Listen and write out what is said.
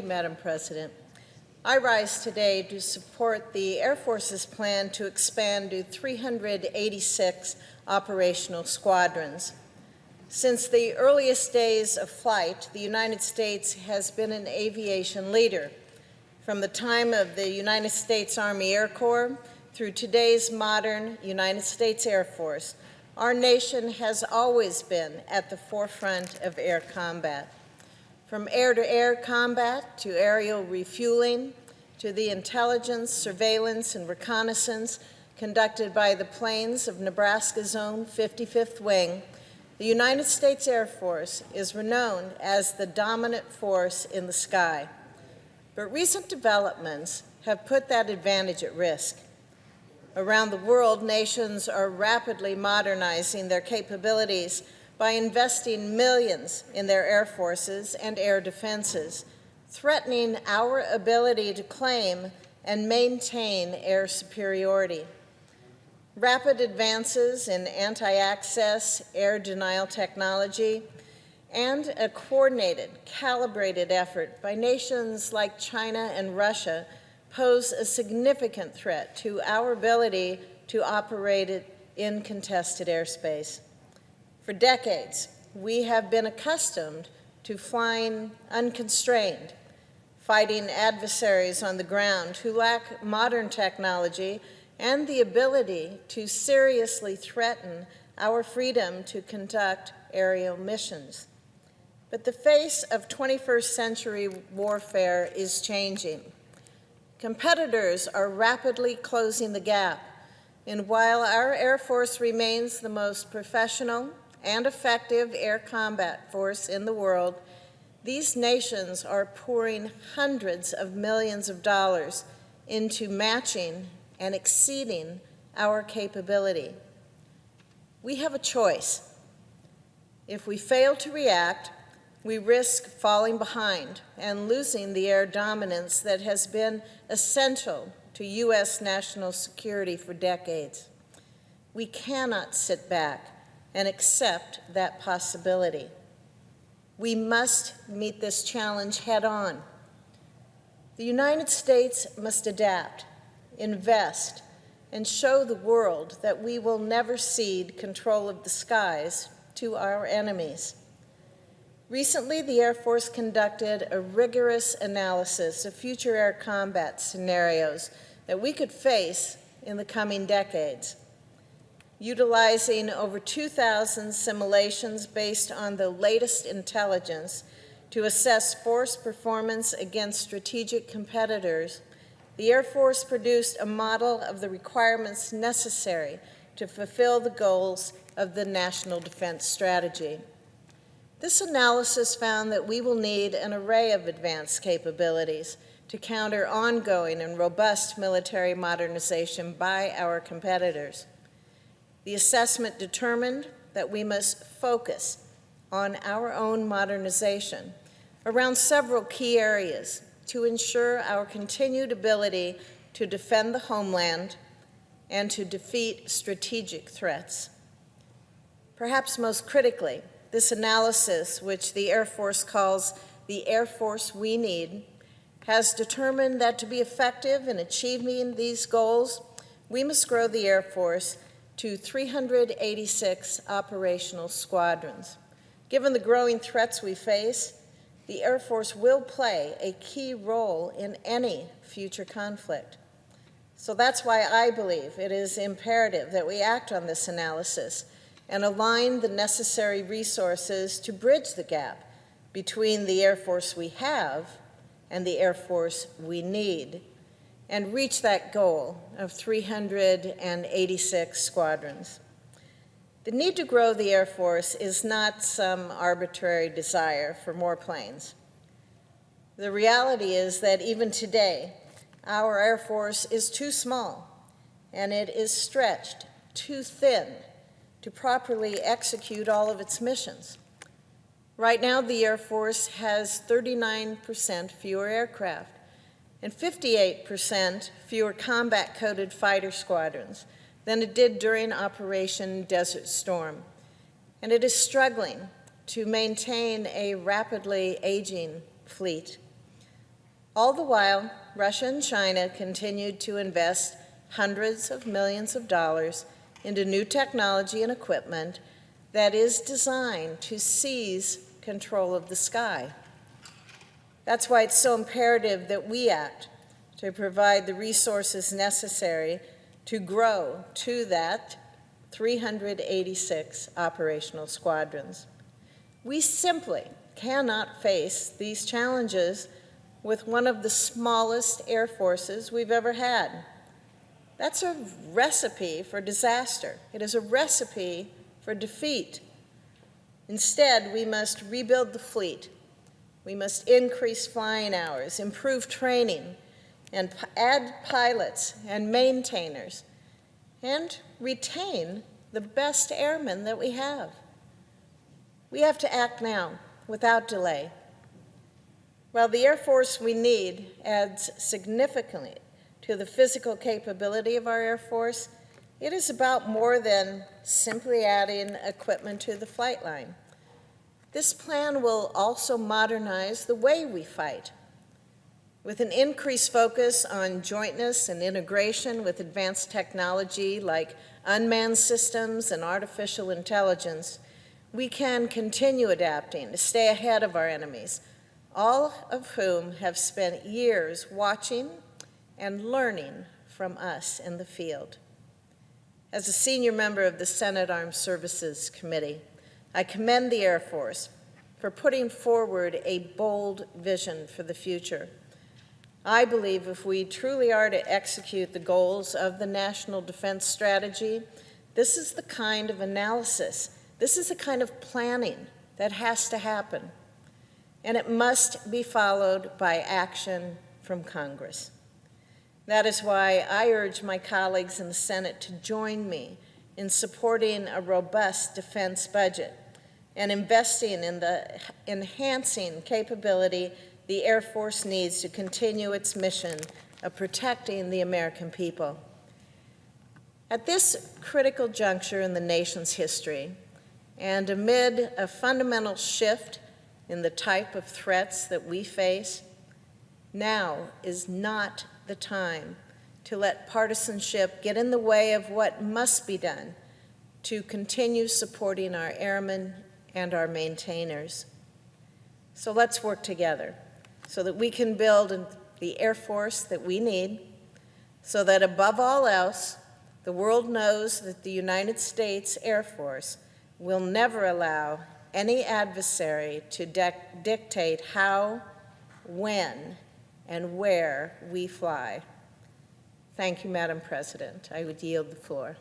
Madam President. I rise today to support the Air Force's plan to expand to 386 operational squadrons. Since the earliest days of flight, the United States has been an aviation leader. From the time of the United States Army Air Corps through today's modern United States Air Force, our nation has always been at the forefront of air combat. From air-to-air combat to aerial refueling to the intelligence, surveillance, and reconnaissance conducted by the planes of Nebraska's own 55th Wing, the United States Air Force is renowned as the dominant force in the sky. But recent developments have put that advantage at risk. Around the world, nations are rapidly modernizing their capabilities by investing millions in their air forces and air defenses, threatening our ability to claim and maintain air superiority. Rapid advances in anti-access air denial technology and a coordinated, calibrated effort by nations like China and Russia pose a significant threat to our ability to operate in contested airspace. For decades, we have been accustomed to flying unconstrained, fighting adversaries on the ground who lack modern technology and the ability to seriously threaten our freedom to conduct aerial missions. But the face of 21st century warfare is changing. Competitors are rapidly closing the gap, and while our Air Force remains the most professional and effective air combat force in the world, these nations are pouring hundreds of millions of dollars into matching and exceeding our capability. We have a choice. If we fail to react, we risk falling behind and losing the air dominance that has been essential to U.S. national security for decades. We cannot sit back and accept that possibility. We must meet this challenge head-on. The United States must adapt, invest, and show the world that we will never cede control of the skies to our enemies. Recently, the Air Force conducted a rigorous analysis of future air combat scenarios that we could face in the coming decades. Utilizing over 2,000 simulations based on the latest intelligence to assess force performance against strategic competitors, the Air Force produced a model of the requirements necessary to fulfill the goals of the National Defense Strategy. This analysis found that we will need an array of advanced capabilities to counter ongoing and robust military modernization by our competitors. The assessment determined that we must focus on our own modernization around several key areas to ensure our continued ability to defend the homeland and to defeat strategic threats. Perhaps most critically, this analysis, which the Air Force calls the Air Force we need, has determined that to be effective in achieving these goals, we must grow the Air Force to 386 operational squadrons. Given the growing threats we face, the Air Force will play a key role in any future conflict. So that's why I believe it is imperative that we act on this analysis and align the necessary resources to bridge the gap between the Air Force we have and the Air Force we need, and reach that goal of 386 squadrons. The need to grow the Air Force is not some arbitrary desire for more planes. The reality is that even today, our Air Force is too small, and it is stretched too thin to properly execute all of its missions. Right now, the Air Force has 39% fewer aircraft and 58% fewer combat-coded fighter squadrons than it did during Operation Desert Storm. And it is struggling to maintain a rapidly aging fleet. All the while, Russia and China continued to invest hundreds of millions of dollars into new technology and equipment that is designed to seize control of the sky. That's why it's so imperative that we act to provide the resources necessary to grow to that 386 operational squadrons. We simply cannot face these challenges with one of the smallest air forces we've ever had. That's a recipe for disaster. It is a recipe for defeat. Instead, we must rebuild the fleet. We must increase flying hours, improve training, and add pilots and maintainers, and retain the best airmen that we have. We have to act now, without delay. While the Air Force we need adds significantly to the physical capability of our Air Force, it is about more than simply adding equipment to the flight line. This plan will also modernize the way we fight, with an increased focus on jointness and integration with advanced technology like unmanned systems and artificial intelligence. We can continue adapting to stay ahead of our enemies, all of whom have spent years watching and learning from us in the field. As a senior member of the Senate Armed Services Committee, I commend the Air Force for putting forward a bold vision for the future. I believe if we truly are to execute the goals of the National Defense Strategy, this is the kind of analysis, this is the kind of planning that has to happen. And it must be followed by action from Congress. That is why I urge my colleagues in the Senate to join me in supporting a robust defense budget and investing in the enhancing capability the Air Force needs to continue its mission of protecting the American people. At this critical juncture in the nation's history, and amid a fundamental shift in the type of threats that we face, now is not the time to let partisanship get in the way of what must be done to continue supporting our airmen and our maintainers. So let's work together so that we can build the Air Force that we need, so that above all else, the world knows that the United States Air Force will never allow any adversary to dictate how, when, and where we fly. Thank you, Madam President. I would yield the floor.